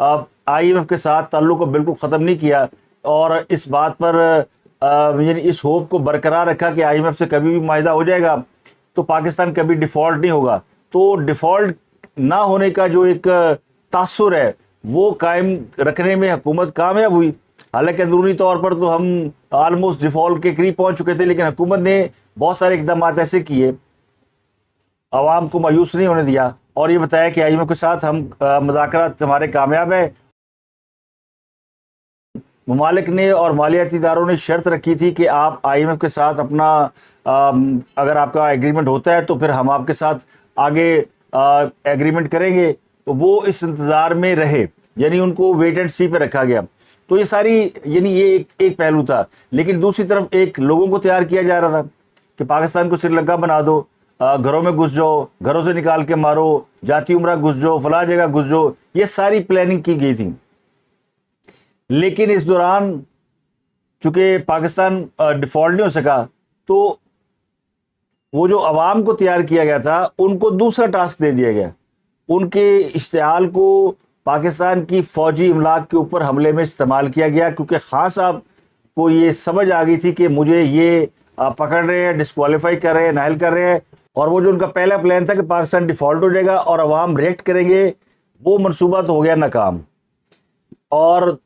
IMF کے ساتھ تعلق کو بالکل ختم نہیں کیا اور اس بات پر یعنی اس ہوپ کو برقرار رکھا کہ IMF سے کبھی بھی معاہدہ ہو جائے گا تو پاکستان کبھی ڈیفالٹ نہیں ہوگا، تو ڈیفالٹ نہ ہونے کا جو ایک تاثر ہے وہ قائم رکھنے میں حکومت کامیاب ہوئی۔ حالانکہ اندرونی طور پر تو ہم آلموسٹ ڈیفالٹ کے قریب پہنچ چکے تھے، لیکن حکومت نے بہت سارے اقدامات ایسے کیے، عوام کو مایوس نہیں ہونے دیا اور یہ بتایا کہ IMF کے ساتھ ہم مذاکرات ہمارے کامیاب ہیں۔ ممالک نے اور مالیاتی اداروں نے شرط رکھی تھی کہ آپ IMF کے ساتھ اپنا اگر آپ کا ایگریمنٹ ہوتا ہے تو پھر ہم آپ کے ساتھ آگے ایگریمنٹ کریں گے، تو وہ اس انتظار میں رہے، یعنی ان کو ویٹ اینڈ سی پہ رکھا گیا۔ تو یہ ساری یعنی یہ ایک پہلو تھا، لیکن دوسری طرف ایک لوگوں کو تیار کیا جا رہا تھا کہ پاکستان کو سری لنکا بنا دو، گھروں میں گھس جاؤ، گھروں سے نکال کے مارو، جاتی عمرہ گھس جاؤ، فلاں جگہ گھس جاؤ، یہ ساری پلاننگ کی گئی تھی۔ لیکن اس دوران چونکہ پاکستان ڈیفالٹ نہیں ہو سکا تو وہ جو عوام کو تیار کیا گیا تھا ان کو دوسرا ٹاسک دے دیا گیا، ان کے اشتعال کو پاکستان کی فوجی املاک کے اوپر حملے میں استعمال کیا گیا، کیونکہ خان صاحب کو یہ سمجھ آ گئی تھی کہ مجھے یہ پکڑ رہے ہیں، ڈسکوالیفائی کر رہے ہیں، نااہل کر رہے ہیں، اور وہ جو ان کا پہلا پلان تھا کہ پاکستان ڈیفالٹ ہو جائے گا اور عوام ریئیکٹ کریں گے، وہ منصوبہ تو ہو گیا ناکام۔ اور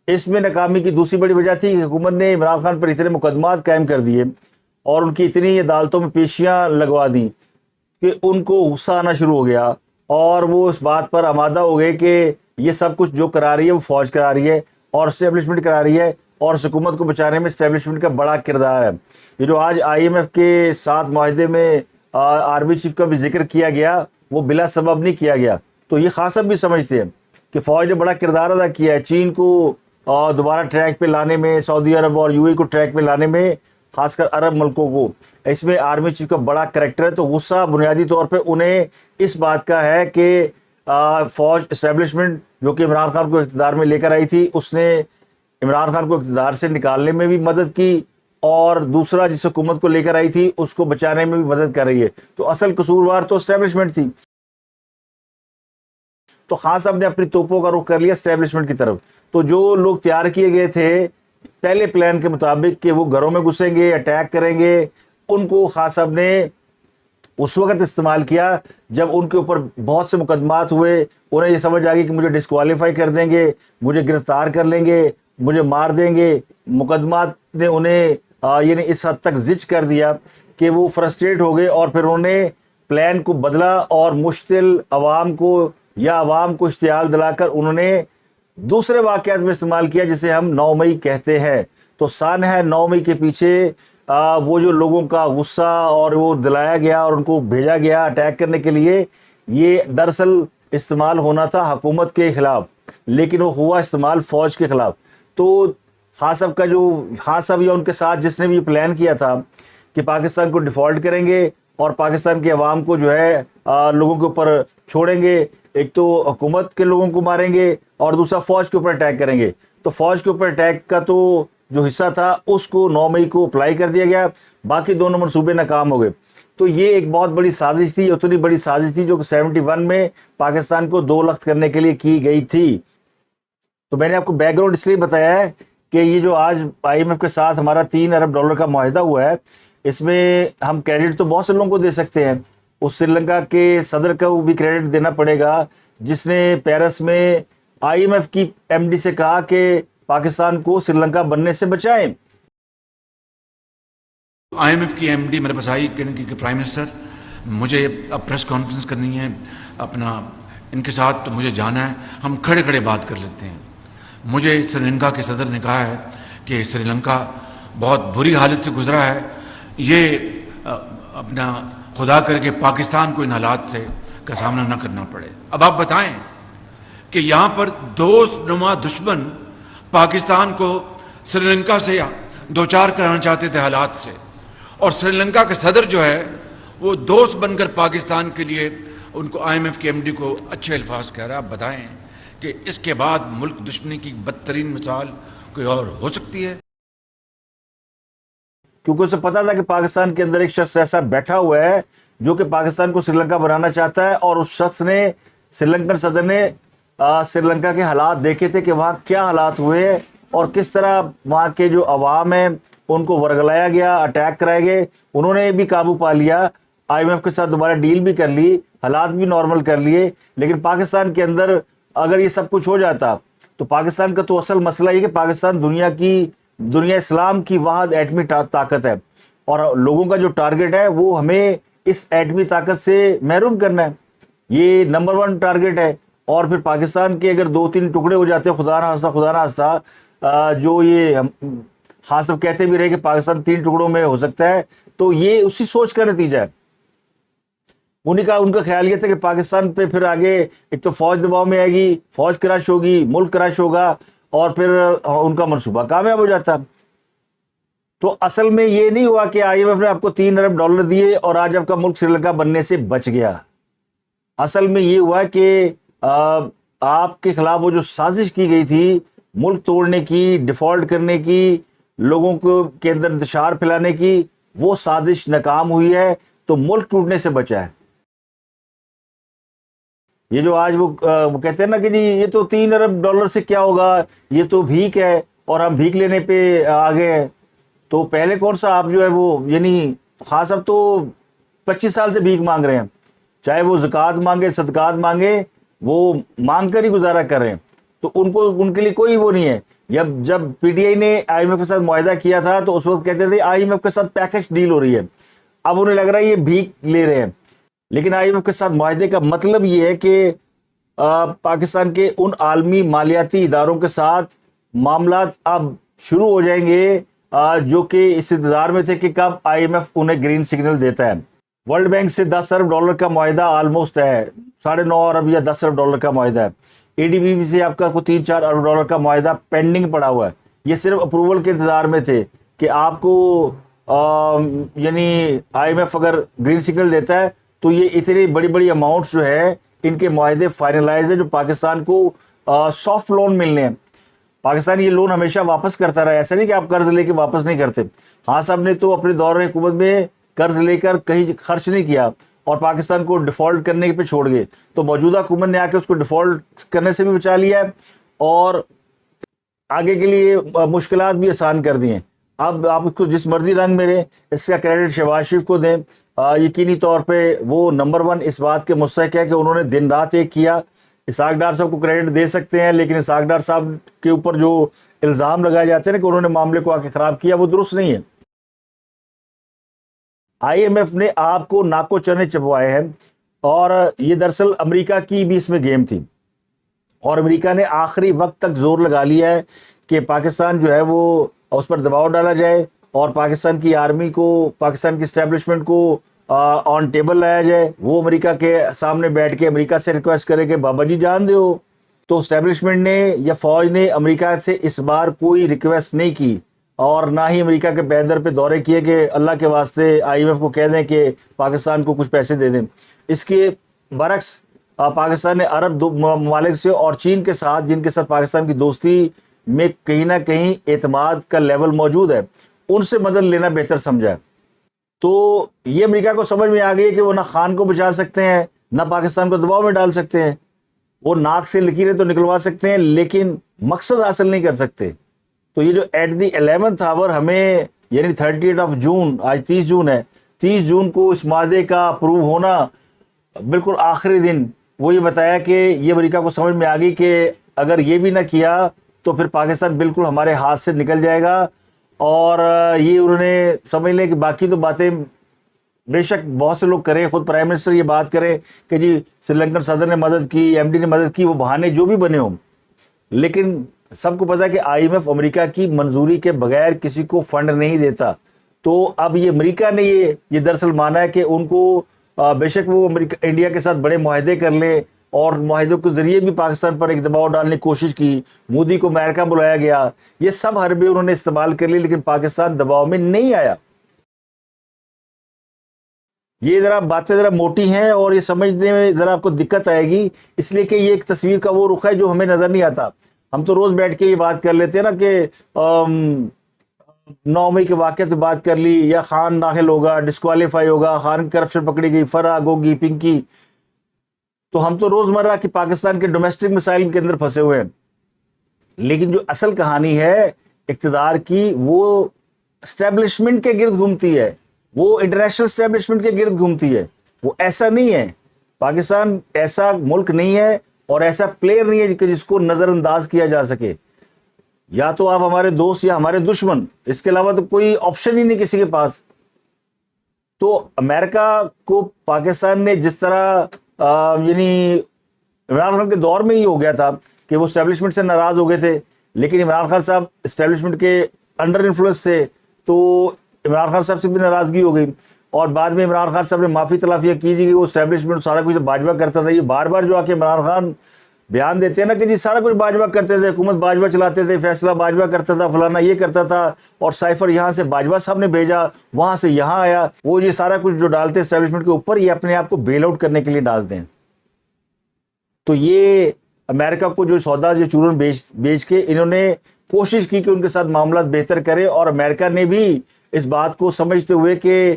اس میں ناکامی کی دوسری بڑی وجہ تھی کہ حکومت نے عمران خان پر اتنے مقدمات قائم کر دیے اور ان کی اتنی عدالتوں میں پیشیاں لگوا دیں کہ ان کو غصہ آنا شروع ہو گیا اور وہ اس بات پر آمادہ ہو گئے کہ یہ سب کچھ جو کرا رہی ہے وہ فوج کرا رہی ہے اور اسٹیبلشمنٹ کرا رہی ہے، اور اس حکومت کو بچانے میں اسٹیبلشمنٹ کا بڑا کردار ہے۔ یہ جو آج IMF کے ساتھ معاہدے میں آرمی چیف کا بھی ذکر کیا گیا وہ بلا سبب نہیں کیا گیا، تو یہ خاص بھی سمجھتے ہیں کہ فوج نے بڑا کردار ادا کیا ہے چین کو دوبارہ ٹریک پہ لانے میں، سعودی عرب اور UAE کو ٹریک پہ لانے میں، خاص کر عرب ملکوں کو۔ اس میں آرمی چیف کا بڑا کریکٹر ہے، تو غصہ بنیادی طور پہ انہیں اس بات کا ہے کہ فوج اسٹیبلشمنٹ جو کہ عمران خان کو اقتدار میں لے کر آئی تھی، اس نے عمران خان کو اقتدار سے نکالنے میں بھی مدد کی، اور دوسرا جس حکومت کو لے کر آئی تھی اس کو بچانے میں بھی مدد کر رہی ہے، تو اصل قصوروار تو اسٹیبلشمنٹ تھی۔ تو خان صاحب نے اپنی توپوں کا رخ کر لیا اسٹیبلشمنٹ کی طرف۔ تو جو لوگ تیار کیے گئے تھے پہلے پلان کے مطابق کہ وہ گھروں میں گھسیں گے، اٹیک کریں گے، ان کو خان صاحب نے اس وقت استعمال کیا جب ان کے اوپر بہت سے مقدمات ہوئے، انہیں یہ سمجھ آ گئی کہ مجھے ڈسکوالیفائی کر دیں گے، مجھے گرفتار کر لیں گے، مجھے مار دیں گے۔ مقدمات نے انہیں یعنی اس حد تک زچ کر دیا کہ وہ فرسٹریٹ ہو گئے، اور پھر انہوں نے پلان کو بدلا اور مشتعل عوام کو یا عوام کو اشتعال دلا کر انہوں نے دوسرے واقعات میں استعمال کیا، جسے ہم 9 مئی کہتے ہیں۔ تو سانحہ 9 مئی کے پیچھے وہ جو لوگوں کا غصہ اور وہ دلایا گیا اور ان کو بھیجا گیا اٹیک کرنے کے لیے، یہ دراصل استعمال ہونا تھا حکومت کے خلاف، لیکن وہ ہوا استعمال فوج کے خلاف۔ تو خان صاحب کا جو خان صاحب یا ان کے ساتھ جس نے بھی یہ پلان کیا تھا کہ پاکستان کو ڈیفالٹ کریں گے اور پاکستان کے عوام کو جو ہے لوگوں کے اوپر چھوڑیں گے، ایک تو حکومت کے لوگوں کو ماریں گے اور دوسرا فوج کے اوپر اٹیک کریں گے، تو فوج کے اوپر اٹیک کا تو جو حصہ تھا اس کو 9 مئی کو اپلائی کر دیا گیا، باقی دونوں منصوبے ناکام ہو گئے۔ تو یہ ایک بہت بڑی سازش تھی، اتنی بڑی سازش تھی جو کہ 71 میں پاکستان کو 2 لخت کرنے کے لیے کی گئی تھی۔ تو میں نے آپ کو بیک گراؤنڈ اس لیے بتایا ہے کہ یہ جو آج IMF کے ساتھ ہمارا $3 ارب کا معاہدہ ہوا ہے، اس میں ہم کریڈٹ تو بہت سے لوگوں کو دے سکتے ہیں۔ اس سری لنکا کے صدر کو بھی کریڈٹ دینا پڑے گا جس نے پیرس میں IMF کی MD سے کہا کہ پاکستان کو سری لنکا بننے سے بچائیں۔ IMF کی MD میرے پاس آئی کہ پرائم منسٹر مجھے اب پریس کانفرنس کرنی ہے، اپنا ان کے ساتھ تو مجھے جانا ہے، ہم کھڑے کھڑے بات کر لیتے ہیں۔ مجھے سری لنکا کے صدر نے کہا ہے کہ سری لنکا بہت بری حالت سے گزرا ہے، یہ اپنا خدا کر کے پاکستان کو ان حالات سے کا سامنا نہ کرنا پڑے۔ اب آپ بتائیں کہ یہاں پر دوست نما دشمن پاکستان کو سری لنکا سے دوچار کرانا چاہتے تھے حالات سے، اور سری لنکا کا صدر جو ہے وہ دوست بن کر پاکستان کے لیے ان کو IMF کے MD کو اچھے الفاظ کہہ رہا ہے۔ آپ بتائیں کہ اس کے بعد ملک دشمنی کی بدترین مثال کوئی اور ہو سکتی ہے؟ کیونکہ اسے پتا تھا کہ پاکستان کے اندر ایک شخص ایسا بیٹھا ہوا ہے جو کہ پاکستان کو سری لنکا بنانا چاہتا ہے، اور اس شخص نے سری لنکن صدر نے سری لنکا کے حالات دیکھے تھے کہ وہاں کیا حالات ہوئے اور کس طرح وہاں کے جو عوام ہیں ان کو ورگلایا گیا, اٹیک کرائے گئے. انہوں نے بھی قابو پا لیا, آئی ایم ایف کے ساتھ دوبارہ ڈیل بھی کر لی, حالات بھی نارمل کر لیے. لیکن پاکستان کے اندر اگر یہ سب کچھ ہو جاتا تو پاکستان کا تو اصل مسئلہ یہ کہ پاکستان دنیا اسلام کی واحد ایٹمی طاقت ہے, اور لوگوں کا جو ٹارگٹ ہے وہ ہمیں اس ایٹمی طاقت سے محروم کرنا ہے. یہ نمبر 1 ٹارگٹ ہے. اور پھر پاکستان کے اگر 2-3 ٹکڑے ہو جاتے ہیں, خدا نہ خاصہ جو یہ ہاں سب کہتے بھی رہے کہ پاکستان 3 ٹکڑوں میں ہو سکتا ہے, تو یہ اسی سوچ کا نتیجہ ہے. ان کا خیال یہ تھا کہ پاکستان پہ پھر آگے ایک تو فوج دباؤ میں آئے گی, فوج کراش ہوگی, ملک کراش ہوگا, اور پھر ان کا منصوبہ کامیاب ہو جاتا. تو اصل میں یہ نہیں ہوا کہ آئی ایم ایف نے آپ کو $3 ارب دیے اور آج آپ کا ملک سری لنکا بننے سے بچ گیا. اصل میں یہ ہوا کہ آپ کے خلاف وہ جو سازش کی گئی تھی ملک توڑنے کی, ڈیفالٹ کرنے کی, لوگوں کو کے اندر انتشار پھیلانے کی, وہ سازش ناکام ہوئی ہے, تو ملک ٹوٹنے سے بچا ہے. یہ جو آج وہ کہتے ہیں نا کہ جی یہ تو $3 ارب سے کیا ہوگا, یہ تو بھیک ہے اور ہم بھیک لینے پہ آ گئے ہیں. تو پہلے کون سا آپ جو ہے وہ, یعنی خاص اب تو 25 سال سے بھیک مانگ رہے ہیں, چاہے وہ زکوٰۃ مانگے, صدقات مانگے, وہ مانگ کر ہی گزارا کر رہے ہیں. تو ان کے لیے کوئی وہ نہیں ہے. جب پی ٹی آئی نے آئی ایم ایف کے ساتھ معاہدہ کیا تھا تو اس وقت کہتے تھے آئی ایم ایف کے ساتھ پیکج ڈیل ہو رہی ہے. اب انہیں لگ رہا ہے یہ بھیک لے رہے ہیں. لیکن آئی ایم ایف کے ساتھ معاہدے کا مطلب یہ ہے کہ پاکستان کے ان عالمی مالیاتی اداروں کے ساتھ معاملات اب شروع ہو جائیں گے جو کہ اس انتظار میں تھے کہ کب آئی ایم ایف انہیں گرین سگنل دیتا ہے. ورلڈ بینک سے $10 ارب کا معاہدہ آلموسٹ ہے, 9.5 ارب یا $10 ارب کا معاہدہ ہے. اے ڈی بی سے آپ کا کوئی $3-4 ارب کا معاہدہ پینڈنگ پڑا ہوا ہے. یہ صرف اپروول کے انتظار میں تھے کہ آپ کو یعنی آئی ایم ایف اگر گرین سگنل دیتا ہے تو یہ اتنی بڑی بڑی اماؤنٹس جو ہے ان کے معاہدے فائنلائز ہیں جو پاکستان کو سافٹ لون ملنے ہیں. پاکستان یہ لون ہمیشہ واپس کرتا رہا, ایسا نہیں کہ آپ قرض لے کے واپس نہیں کرتے. ہاں صاحب نے تو اپنے دور حکومت میں قرض لے کر کہیں خرچ نہیں کیا اور پاکستان کو ڈیفالٹ کرنے پہ چھوڑ گئے. تو موجودہ حکومت نے آ کے اس کو ڈیفالٹ کرنے سے بھی بچا لیا ہے اور آگے کے لیے مشکلات بھی آسان کر دی ہیں. اب آپ اس کو جس مرضی رنگ میں رہیں, اس کا کریڈٹ شہباز شریف کو دیں. یقینی طور پہ وہ نمبر 1 اس بات کے مستحق ہے کہ انہوں نے دن رات ایک کیا. اسحاق ڈار صاحب کو کریڈٹ دے سکتے ہیں, لیکن اسحاق ڈار صاحب کے اوپر جو الزام لگائے جاتے ہیں نا کہ انہوں نے معاملے کو آ کے خراب کیا, وہ درست نہیں ہے. آئی ایم ایف نے آپ کو ناکو چنے چبوائے ہیں اور یہ دراصل امریکہ کی بھی اس میں گیم تھی, اور امریکہ نے آخری وقت تک زور لگا لیا ہے کہ پاکستان جو ہے وہ اس پر دباؤ ڈالا جائے اور پاکستان کی آرمی کو, پاکستان کی اسٹیبلشمنٹ کو آن ٹیبل لایا جائے. وہ امریکہ کے سامنے بیٹھ کے امریکہ سے ریکویسٹ کرے کہ بابا جی جان دو. تو اسٹیبلشمنٹ نے یا فوج نے امریکہ سے اس بار کوئی ریکویسٹ نہیں کی, اور نہ ہی امریکہ کے بیدر پہ دورے کیے کہ اللہ کے واسطے آئی ایم ایف کو کہہ دیں کہ پاکستان کو کچھ پیسے دے دیں. اس کے برعکس پاکستان نے عرب ممالک سے اور چین کے ساتھ, جن کے ساتھ پاکستان کی دوستی میں کہیں نہ کہیں اعتماد کا لیول موجود ہے, ان سے مدد لینا بہتر سمجھا ہے. تو یہ امریکہ کو سمجھ میں آ گئی ہے کہ وہ نہ خان کو بچا سکتے ہیں نہ پاکستان کو دباؤ میں ڈال سکتے ہیں. وہ ناک سے لکیریں تو نکلوا سکتے ہیں لیکن مقصد حاصل نہیں کر سکتے. تو یہ جو ایٹ دی 11th آور ہمیں یعنی 30 جون, آج 30 جون ہے, 30 جون کو اس معاہدے کا اپروو ہونا بالکل آخری دن, وہ یہ بتایا کہ یہ امریکہ کو سمجھ میں آ گئی کہ اگر یہ بھی نہ کیا تو پھر پاکستان بالکل ہمارے ہاتھ سے نکل جائے گا. اور یہ انہوں نے سمجھ لیں کہ باقی تو باتیں بے شک بہت سے لوگ کریں, خود پرائم منسٹر یہ بات کریں کہ جی سری لنکن صدر نے مدد کی, ایم ڈی نے مدد کی, وہ بہانے جو بھی بنے ہوں, لیکن سب کو پتا ہے کہ آئی ایم ایف امریکہ کی منظوری کے بغیر کسی کو فنڈ نہیں دیتا. تو اب یہ امریکہ نے یہ دراصل مانا ہے کہ ان کو بے شک وہ انڈیا کے ساتھ بڑے معاہدے کر لیں, اور معاہدوں کے ذریعے بھی پاکستان پر ایک دباؤ ڈالنے کی کوشش کی, مودی کو امریکہ بلایا گیا, یہ سب حربے انہوں نے استعمال کر لی, لیکن پاکستان دباؤ میں نہیں آیا. یہ ذرا باتیں ذرا موٹی ہیں اور یہ سمجھنے میں ذرا آپ کو دقت آئے گی, اس لیے کہ یہ ایک تصویر کا وہ رخ ہے جو ہمیں نظر نہیں آتا. ہم تو روز بیٹھ کے یہ بات کر لیتے ہیں نا کہ 9 مئی کے واقعے پہ بات کر لی, یا خان داخل ہوگا, ڈسکوالیفائی ہوگا, خان کرپشن پکڑی گئی, فراغ ہوگی, پنکی. تو ہم تو روزمرہ کی پاکستان کے ڈومیسٹک مسائل کے اندر پھنسے ہوئے ہیں، لیکن جو اصل کہانی ہے اقتدار کی وہ اسٹیبلشمنٹ کے گرد گھومتی ہے، وہ انٹرنیشنل اسٹیبلشمنٹ کے گرد گھومتی ہے. وہ ایسا نہیں ہے، پاکستان ایسا ملک نہیں ہے اور ایسا پلیئر نہیں ہے کہ جس کو نظر انداز کیا جا سکے. یا تو آپ ہمارے دوست یا ہمارے دشمن، اس کے علاوہ تو کوئی آپشن ہی نہیں کسی کے پاس. تو امریکہ کو پاکستان نے جس طرح یعنی عمران خان کے دور میں ہی ہو گیا تھا کہ وہ اسٹیبلشمنٹ سے ناراض ہو گئے تھے، لیکن عمران خان صاحب اسٹیبلشمنٹ کے انڈر انفلوئنس تھے تو عمران خان صاحب سے بھی ناراضگی ہو گئی، اور بعد میں عمران خان صاحب نے معافی تلافیاں کی جی کہ وہ اسٹیبلشمنٹ سارا کچھ باجوہ کرتا تھا. یہ بار بار جو آ کے عمران خان بیان دیتے ہیں نا کہ جی سارا کچھ باجوہ کرتے تھے، حکومت باجوہ چلاتے تھے، فیصلہ باجوہ کرتا تھا، فلانا یہ کرتا تھا، اور سائفر یہاں سے باجوہ صاحب نے بھیجا، وہاں سے یہاں آیا، وہ یہ سارا کچھ جو ڈالتے ہیں اسٹیبلشمنٹ کے اوپر، یہ اپنے آپ کو بیل آؤٹ کرنے کے لیے ڈالتے ہیں. تو یہ امریکہ کو جو سودا جو چورن بیچ کے انہوں نے کوشش کی کہ ان کے ساتھ معاملات بہتر کرے، اور امریکہ نے بھی اس بات کو سمجھتے ہوئے کہ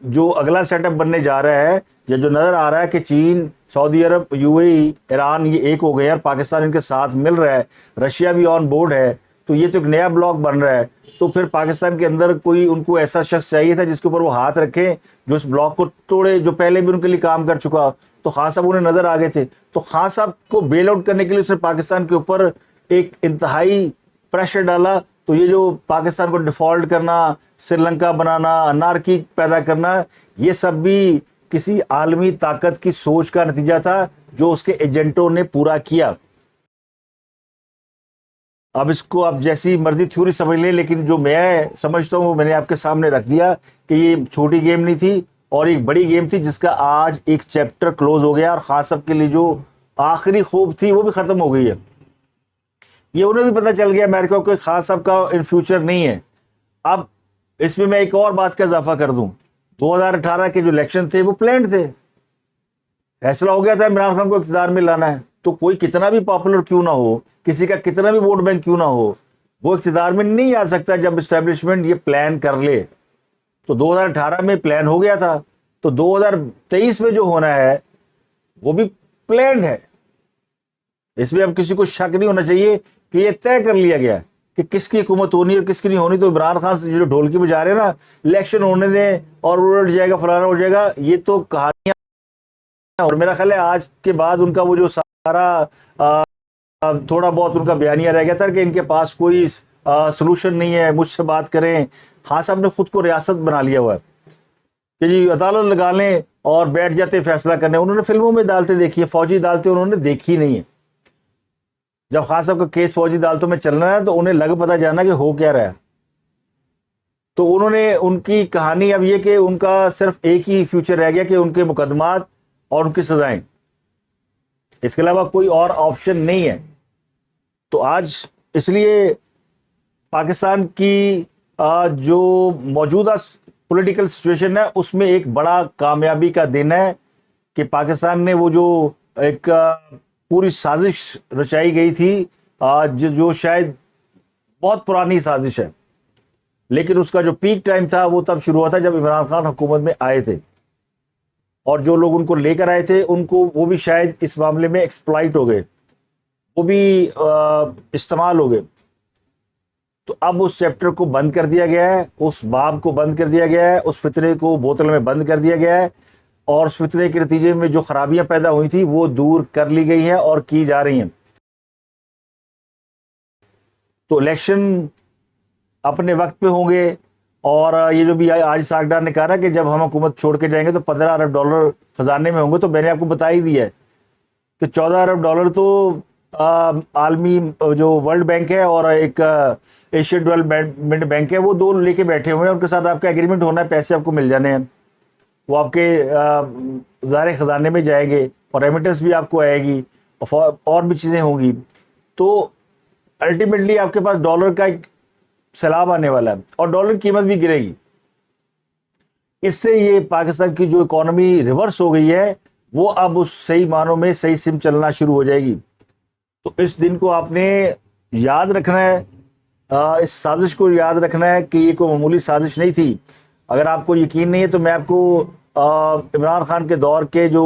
جو اگلا سیٹ اپ بننے جا رہا ہے، یا جو نظر آ رہا ہے کہ چین، سعودی عرب، یو اے ای، ایران یہ ایک ہو گئے اور پاکستان ان کے ساتھ مل رہا ہے، رشیا بھی آن بورڈ ہے، تو یہ تو ایک نیا بلاک بن رہا ہے. تو پھر پاکستان کے اندر کوئی ان کو ایسا شخص چاہیے تھا جس کے اوپر وہ ہاتھ رکھیں، جو اس بلاک کو توڑے، جو پہلے بھی ان کے لیے کام کر چکا. تو خان صاحب انہیں نظر آ گئے تھے، تو خان صاحب کو بیل آؤٹ کرنے کے لیے اس نے پاکستان کے اوپر ایک انتہائی پریشر ڈالا. تو یہ جو پاکستان کو ڈیفالٹ کرنا، سری لنکا بنانا، انارکی پیدا کرنا، یہ سب بھی کسی عالمی طاقت کی سوچ کا نتیجہ تھا جو اس کے ایجنٹوں نے پورا کیا. اب اس کو آپ جیسی مرضی تھیوری سمجھ لیں، لیکن جو میں سمجھتا ہوں وہ میں نے آپ کے سامنے رکھ دیا کہ یہ چھوٹی گیم نہیں تھی اور ایک بڑی گیم تھی جس کا آج ایک چیپٹر کلوز ہو گیا، اور خاص سب کے لیے جو آخری خوب تھی وہ بھی ختم ہو گئی ہے. یہ انہیں بھی پتہ چل گیا امریکہ کو کہ خاص سب کا ان فیوچر نہیں ہے. اب اس میں ایک اور بات کا اضافہ کر دوں، 2018 کے جو الیکشن تھے وہ پلانڈ تھے، فیصلہ ہو گیا تھا عمران خان کو اقتدار میں لانا ہے. تو کوئی کتنا بھی پاپولر کیوں نہ ہو، کسی کا کتنا بھی ووٹ بینک کیوں نہ ہو، وہ اقتدار میں نہیں آ سکتا جب اسٹیبلشمنٹ یہ پلان کر لے. تو 2018 میں پلان ہو گیا تھا، تو 2023 میں جو ہونا ہے وہ بھی پلانڈ ہے. اس میں اب کسی کو شک نہیں ہونا چاہیے کہ یہ طے کر لیا گیا کہ کس کی حکومت ہونی اور کس کی نہیں ہونی. تو عمران خان سے جو ڈھولکی بجا رہے ہیں نا، الیکشن ہونے دیں اور الٹ جائے گا، فلانا ہو جائے گا، یہ تو کہانیاں. اور میرا خیال ہے آج کے بعد ان کا وہ جو سارا تھوڑا بہت ان کا بیانیہ رہ گیا تھا کہ ان کے پاس کوئی سلوشن نہیں ہے، مجھ سے بات کریں. خان صاحب نے خود کو ریاست بنا لیا ہوا ہے کہ جی عدالت لگا لیں اور بیٹھ جاتے فیصلہ کرنے. انہوں نے فلموں میں عدالتیں دیکھی ہیں، فوجی عدالتیں انہوں نے دیکھی نہیں ہیں. جب خان صاحب کا کیس فوجی عدالتوں میں چلنا ہے تو انہیں لگ پتہ جانا کہ ہو کیا رہا ہے. تو انہوں نے ان کی کہانی اب یہ کہ ان کا صرف ایک ہی فیوچر رہ گیا کہ ان کے مقدمات اور ان کی سزائیں، اس کے علاوہ کوئی اور آپشن نہیں ہے. تو آج اس لیے پاکستان کی جو موجودہ پولیٹیکل سچویشن ہے اس میں ایک بڑا کامیابی کا دن ہے کہ پاکستان نے وہ جو ایک پوری سازش رچائی گئی تھی، جو شاید بہت پرانی سازش ہے، لیکن اس کا جو پیک ٹائم تھا وہ تب شروع ہوا تھا جب عمران خان حکومت میں آئے تھے، اور جو لوگ ان کو لے کر آئے تھے ان کو وہ بھی شاید اس معاملے میں ایکسپلائٹ ہو گئے، وہ بھی استعمال ہو گئے. تو اب اس چیپٹر کو بند کر دیا گیا ہے، اس باب کو بند کر دیا گیا ہے، اس فتنے کو بوتل میں بند کر دیا گیا ہے، اور اس فتنے کے نتیجے میں جو خرابیاں پیدا ہوئی تھی وہ دور کر لی گئی ہیں اور کی جا رہی ہیں. تو الیکشن اپنے وقت پہ ہوں گے، اور یہ جو بھی آج ساکھ نے کہا نا کہ جب ہم حکومت چھوڑ کے جائیں گے تو 15 ارب ڈالر خزانے میں ہوں گے. تو میں نے آپ کو بتا ہی دیا ہے کہ 14 ارب ڈالر تو عالمی جو ورلڈ بینک ہے اور ایک ایشین ڈیولپمنٹ بینک ہے، وہ دو لے کے بیٹھے ہوئے ہیں، ان کے ساتھ آپ کا ایگریمنٹ ہونا ہے، پیسے آپ کو مل جانے ہیں، وہ آپ کے ظاہر خزانے میں جائیں گے، اور ریمیٹنس بھی آپ کو آئے گی، اور بھی چیزیں ہوں گی. تو الٹیمیٹلی آپ کے پاس ڈالر کا ایک سیلاب آنے والا ہے، اور ڈالر کی قیمت بھی گرے گی. اس سے یہ پاکستان کی جو اکانومی ریورس ہو گئی ہے وہ اب اس صحیح معنوں میں صحیح سم چلنا شروع ہو جائے گی. تو اس دن کو آپ نے یاد رکھنا ہے، اس سازش کو یاد رکھنا ہے کہ یہ کوئی معمولی سازش نہیں تھی. اگر آپ کو یقین نہیں ہے تو میں آپ کو عمران خان کے دور کے جو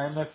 IMF